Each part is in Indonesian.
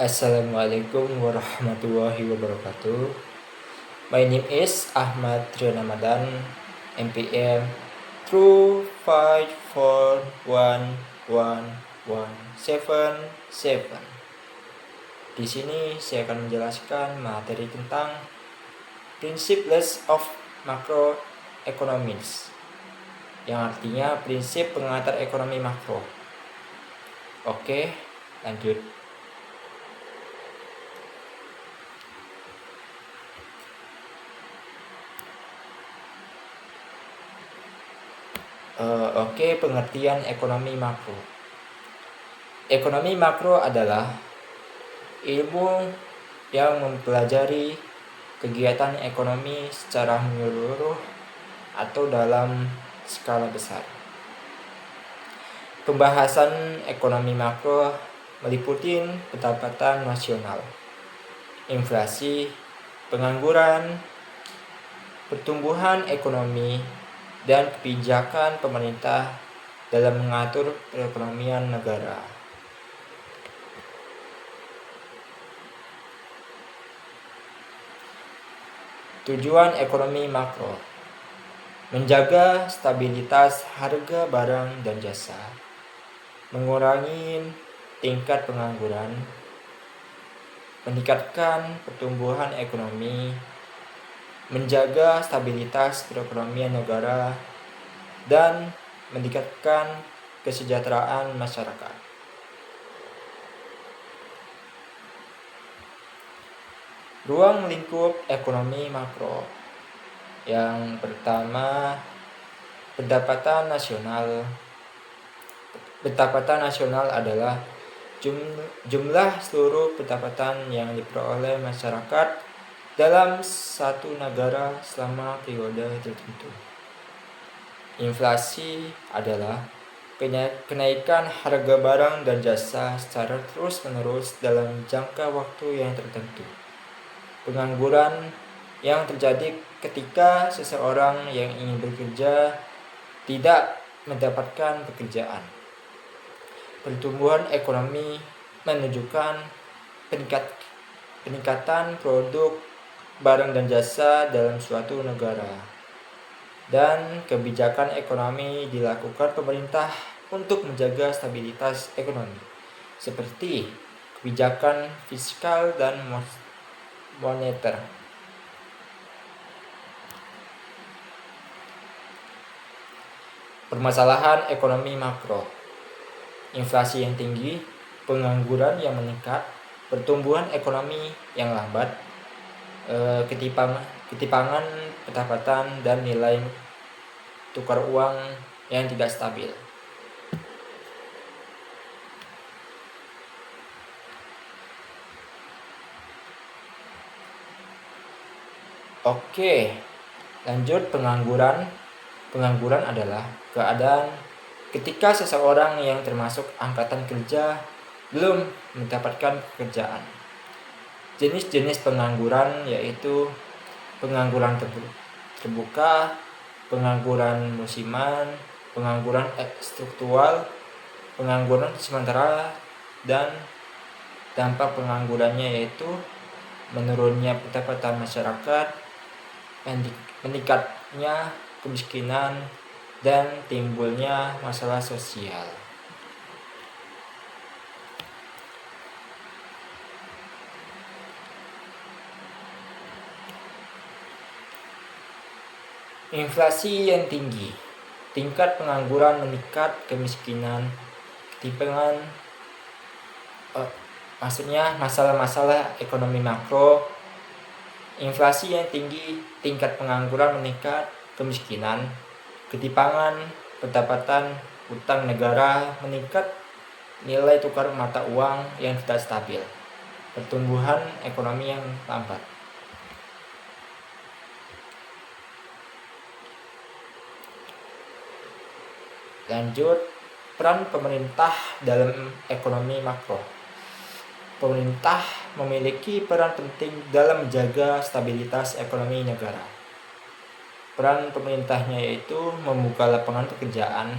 Assalamualaikum warahmatullahi wabarakatuh. My name is Ahmad Trian Ramadan, MPM 2541117. Di sini saya akan menjelaskan materi tentang Principles of Macroeconomics, yang artinya prinsip pengatur ekonomi makro. Oke, lanjut. Pengertian ekonomi makro. Ekonomi makro adalah ilmu yang mempelajari kegiatan ekonomi secara menyeluruh atau dalam skala besar. Pembahasan ekonomi makro meliputi pendapatan nasional, inflasi, pengangguran, pertumbuhan ekonomi, dan kebijakan pemerintah dalam mengatur perekonomian negara. Tujuan ekonomi makro: menjaga stabilitas harga barang dan jasa, mengurangi tingkat pengangguran, meningkatkan pertumbuhan ekonomi, menjaga stabilitas perekonomian negara, dan meningkatkan kesejahteraan masyarakat. Ruang lingkup ekonomi makro. Yang pertama, pendapatan nasional. Pendapatan nasional adalah jumlah seluruh pendapatan yang diperoleh masyarakat dalam satu negara selama periode tertentu. Inflasi adalah kenaikan harga barang dan jasa secara terus-menerus dalam jangka waktu yang tertentu. Pengangguran yang terjadi ketika seseorang yang ingin bekerja tidak mendapatkan pekerjaan. Pertumbuhan ekonomi menunjukkan peningkatan produk barang dan jasa dalam suatu negara, dan kebijakan ekonomi dilakukan pemerintah untuk menjaga stabilitas ekonomi, seperti kebijakan fiskal dan moneter. Permasalahan ekonomi makro: inflasi yang tinggi, pengangguran yang meningkat, pertumbuhan ekonomi yang lambat, ketimpangan pendapatan, dan nilai tukar uang yang tidak stabil. Oke, lanjut. Pengangguran. Pengangguran adalah keadaan ketika seseorang yang termasuk angkatan kerja belum mendapatkan pekerjaan. Jenis-jenis pengangguran yaitu pengangguran terbuka, pengangguran musiman, pengangguran struktural, pengangguran sementara, dan dampak penganggurannya yaitu menurunnya pendapatan masyarakat, meningkatnya kemiskinan, dan timbulnya masalah sosial. Inflasi yang tinggi, tingkat pengangguran meningkat, kemiskinan, ketimpangan, maksudnya masalah-masalah ekonomi makro. Inflasi yang tinggi, tingkat pengangguran meningkat, kemiskinan, ketimpangan pendapatan, utang negara meningkat, nilai tukar mata uang yang tidak stabil, pertumbuhan ekonomi yang lambat. Lanjut, peran pemerintah dalam ekonomi makro. Pemerintah memiliki peran penting dalam menjaga stabilitas ekonomi negara. Peran pemerintahnya yaitu membuka lapangan pekerjaan,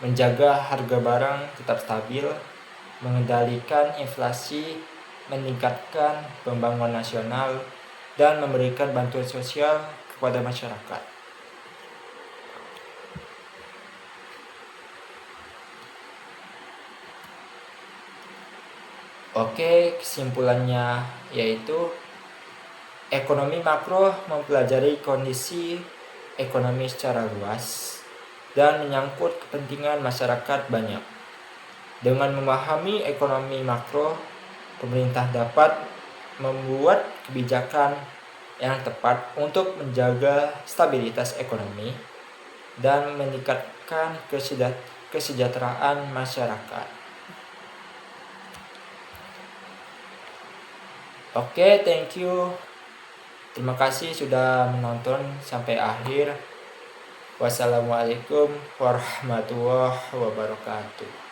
menjaga harga barang tetap stabil, mengendalikan inflasi, meningkatkan pembangunan nasional, dan memberikan bantuan sosial kepada masyarakat. Oke, kesimpulannya yaitu ekonomi makro mempelajari kondisi ekonomi secara luas dan menyangkut kepentingan masyarakat banyak. Dengan memahami ekonomi makro, pemerintah dapat membuat kebijakan yang tepat untuk menjaga stabilitas ekonomi dan meningkatkan kesejahteraan masyarakat. Oke, thank you. Terima kasih sudah menonton sampai akhir. Wassalamualaikum warahmatullahi wabarakatuh.